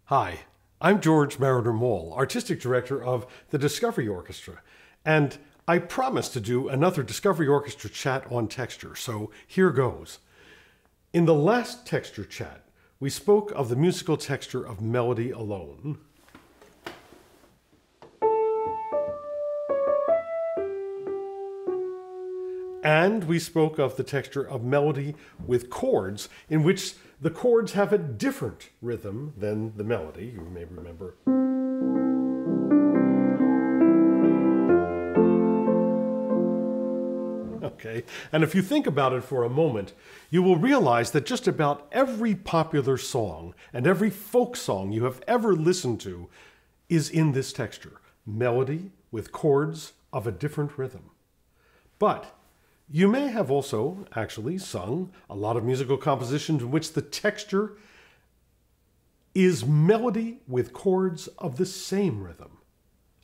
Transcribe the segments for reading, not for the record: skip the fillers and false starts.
Hi, I'm George Mariner Mole, Artistic Director of the Discovery Orchestra, and I promised to do another Discovery Orchestra chat on texture, so here goes. In the last texture chat, we spoke of the musical texture of melody alone. And we spoke of the texture of melody with chords, in which the chords have a different rhythm than the melody, you may remember. Okay, and if you think about it for a moment, you will realize that just about every popular song and every folk song you have ever listened to is in this texture, melody with chords of a different rhythm. But you may have also actually sung a lot of musical compositions in which the texture is melody with chords of the same rhythm.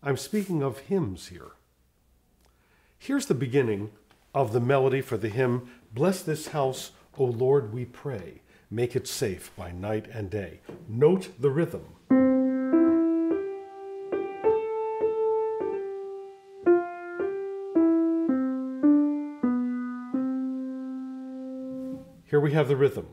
I'm speaking of hymns here. Here's the beginning of the melody for the hymn, "Bless this house, O Lord, we pray. Make it safe by night and day." Note the rhythm. Here we have the rhythm.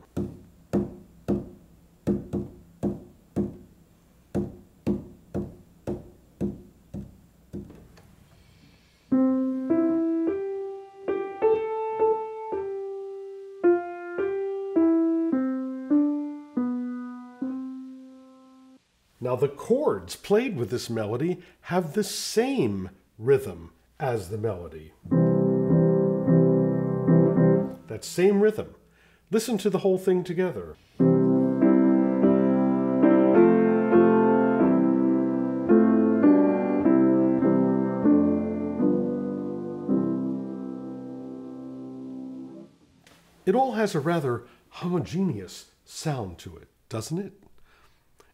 Now the chords played with this melody have the same rhythm as the melody. That same rhythm. Listen to the whole thing together. It all has a rather homogeneous sound to it, doesn't it?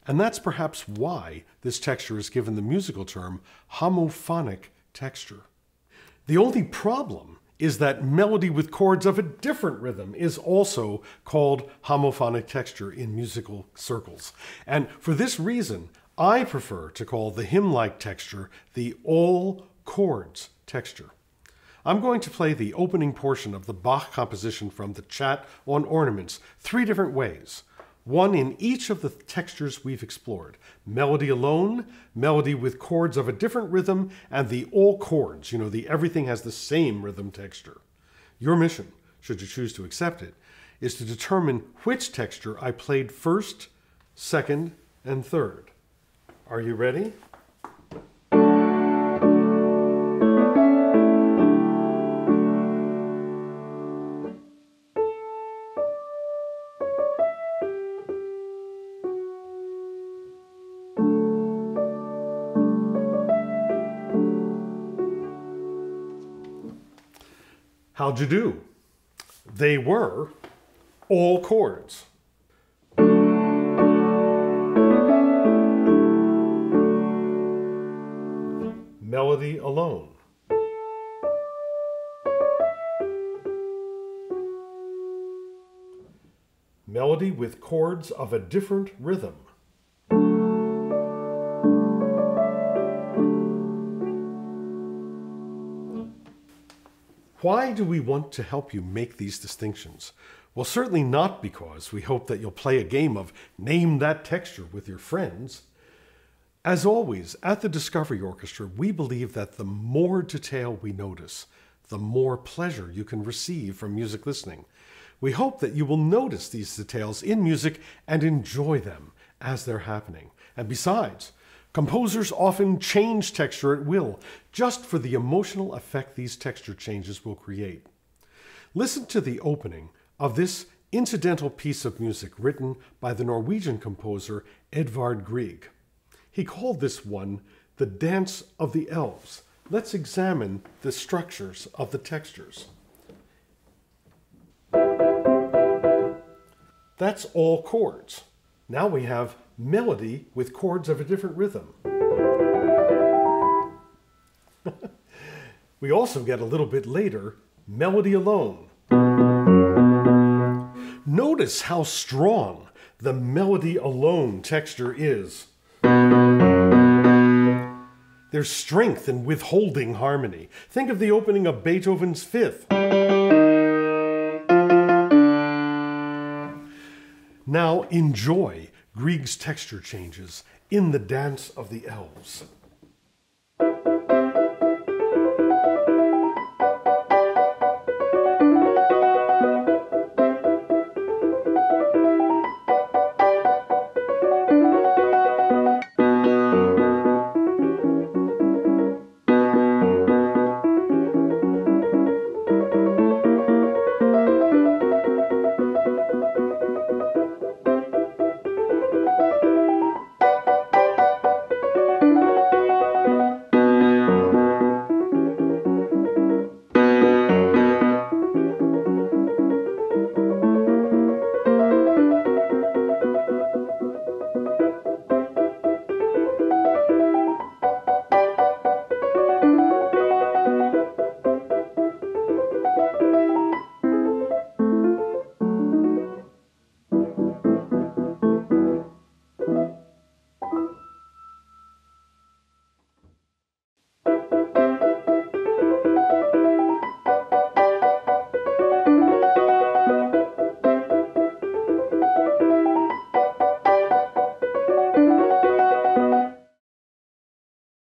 And that's perhaps why this texture is given the musical term homophonic texture. The only problem is that melody with chords of a different rhythm is also called homophonic texture in musical circles. And for this reason, I prefer to call the hymn-like texture the all chords texture. I'm going to play the opening portion of the Bach composition from the chat on ornaments 3 different ways. One in each of the textures we've explored. Melody alone, melody with chords of a different rhythm, and the all chords, the everything has the same rhythm texture. Your mission, should you choose to accept it, is to determine which texture I played first, second, and third. Are you ready? How'd you do? They were all chords. Melody alone. Melody with chords of a different rhythm. Why do we want to help you make these distinctions? Well, certainly not because we hope that you'll play a game of Name That Texture with your friends. As always, at the Discovery Orchestra, we believe that the more detail we notice, the more pleasure you can receive from music listening. We hope that you will notice these details in music and enjoy them as they're happening. And besides, composers often change texture at will, just for the emotional effect these texture changes will create. Listen to the opening of this incidental piece of music written by the Norwegian composer Edvard Grieg. He called this one the Dance of the Elves. Let's examine the structures of the textures. That's all chords. Now we have melody with chords of a different rhythm. We also get a little bit later, melody alone. Notice how strong the melody alone texture is. There's strength in withholding harmony. Think of the opening of Beethoven's Fifth. Now enjoy Grieg's texture changes in the Dance of the Elves.